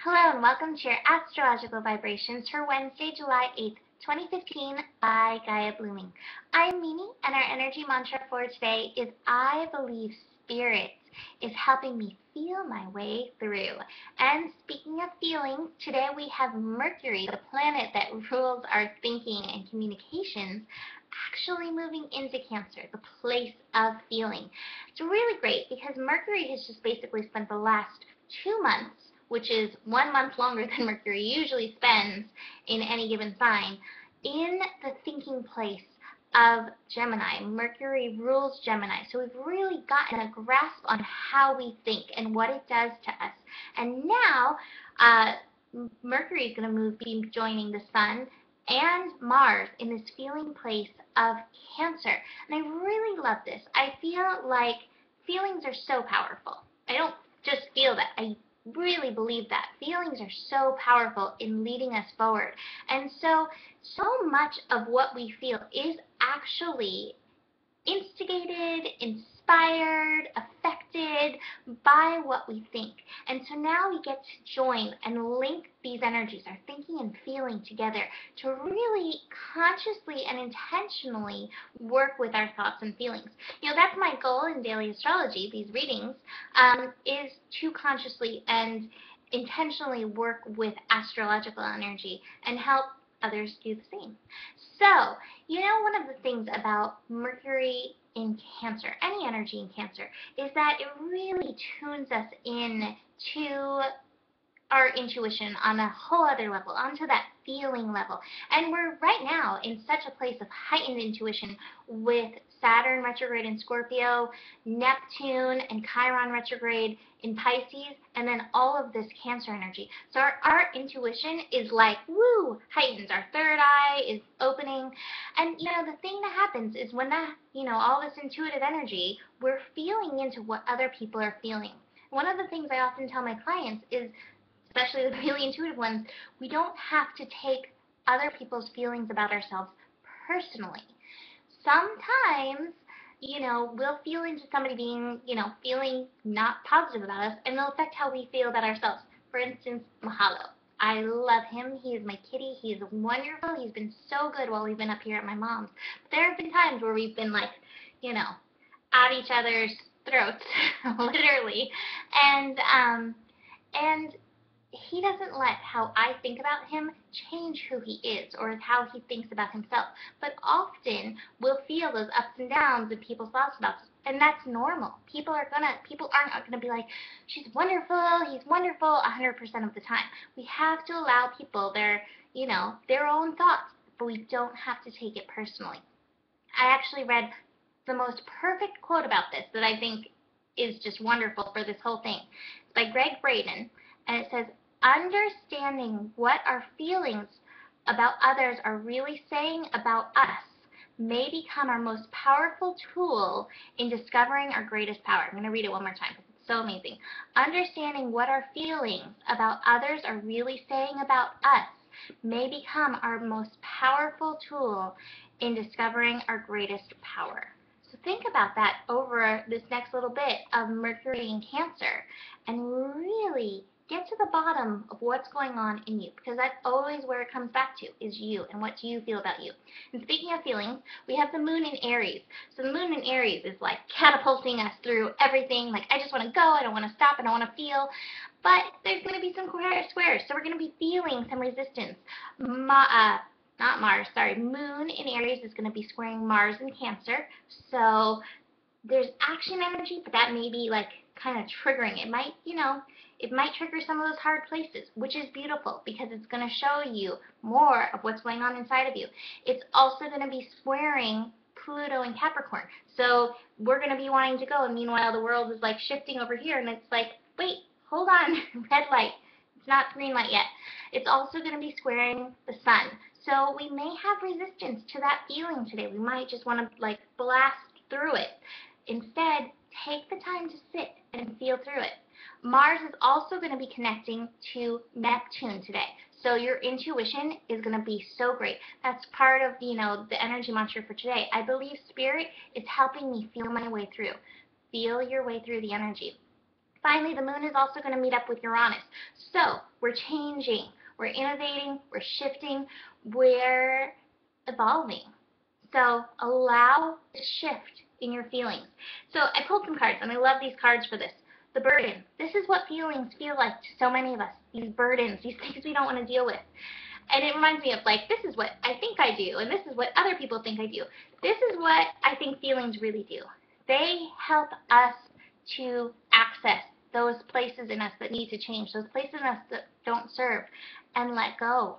Hello and welcome to your astrological vibrations for Wednesday, July 8th, 2015 by Gaia Blooming. I'm Mimi and our energy mantra for today is I believe spirit is helping me feel my way through. And speaking of feelings, today we have Mercury, the planet that rules our thinking and communications, actually moving into Cancer, the place of feeling. It's really great because Mercury has just basically spent the last 2 months, which is 1 month longer than Mercury usually spends in any given sign, in the thinking place of Gemini. Mercury rules Gemini, so we've really gotten a grasp on how we think and what it does to us. And now Mercury is going to be joining the Sun and Mars in this feeling place of Cancer. And I really love this. I feel like feelings are so powerful. I don't just feel that. I really believe that. Feelings are so powerful in leading us forward. And so much of what we feel is actually instigated, inspired, affected by what we think. And so now we get to join and link these energies, our thinking and feeling together, to really consciously and intentionally work with our thoughts and feelings. You know, that's my goal in daily astrology, these readings, is to consciously and intentionally work with astrological energy and help others do the same. So, you know, one of the things about Mercury in Cancer, any energy in Cancer, is that it really tunes us in to our intuition on a whole other level, onto that feeling level. And we're right now in such a place of heightened intuition with Saturn retrograde in Scorpio, Neptune and Chiron retrograde in Pisces, and then all of this Cancer energy. So our intuition is like, woo, heightened. Our third eye is opening. And, you know, the thing that happens is when that, you know, all this intuitive energy, we're feeling into what other people are feeling. One of the things I often tell my clients is, especially the really intuitive ones, we don't have to take other people's feelings about ourselves personally. Sometimes, you know, we'll feel into somebody being, you know, feeling not positive about us, and it'll affect how we feel about ourselves. For instance, Mahalo. I love him. He is my kitty. He's wonderful. He's been so good while we've been up here at my mom's. But there have been times where we've been like, you know, at each other's throats, literally. And he doesn't let how I think about him change who he is or how he thinks about himself. But often we'll feel those ups and downs in people's thoughts about us, and that's normal. People aren't gonna be like, she's wonderful, he's wonderful 100% of the time. We have to allow people their, you know, their own thoughts, but we don't have to take it personally. I actually read the most perfect quote about this that I think is just wonderful for this whole thing. It's by Greg Braden, and it says, understanding what our feelings about others are really saying about us may become our most powerful tool in discovering our greatest power. I'm going to read it one more time because it's so amazing. Understanding what our feelings about others are really saying about us may become our most powerful tool in discovering our greatest power. So think about that over this next little bit of Mercury in Cancer and really get to the bottom of what's going on in you, because that's always where it comes back to, is you and what do you feel about you. And speaking of feelings, we have the moon in Aries. So the moon in Aries is like catapulting us through everything. Like, I just want to go, I don't want to stop, I don't want to feel. But there's going to be some squares, so we're going to be feeling some resistance. Moon in Aries is going to be squaring Mars in Cancer. So there's action energy, but that may be like kind of triggering. It might, you know, it might trigger some of those hard places, which is beautiful because it's going to show you more of what's going on inside of you. It's also going to be squaring Pluto in Capricorn. So we're going to be wanting to go, and meanwhile the world is like shifting over here, and it's like, wait, hold on, red light. It's not green light yet. It's also going to be squaring the Sun. So we may have resistance to that feeling today. We might just want to like blast through it. Instead, take the time to sit and feel through it. Mars is also going to be connecting to Neptune today. So your intuition is going to be so great. That's part of, you know, the energy mantra for today. I believe spirit is helping me feel my way through. Feel your way through the energy. Finally, the moon is also going to meet up with Uranus. So we're changing, we're innovating, we're shifting, we're evolving. So allow the shift in your feelings. So I pulled some cards, and I love these cards for this. The burden. This is what feelings feel like to so many of us. These burdens, these things we don't want to deal with. And it reminds me of, like, this is what I think I do, and this is what other people think I do. This is what I think feelings really do. They help us to access those places in us that need to change, those places in us that don't serve, and let go.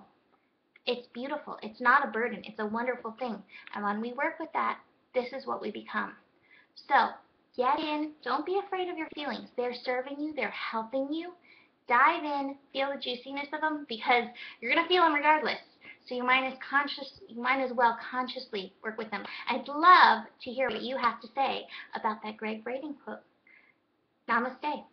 It's beautiful. It's not a burden. It's a wonderful thing. And when we work with that, this is what we become. So get in. Don't be afraid of your feelings. They're serving you. They're helping you. Dive in. Feel the juiciness of them, because you're going to feel them regardless. So you might as well consciously work with them. I'd love to hear what you have to say about that Greg Braden quote. Namaste.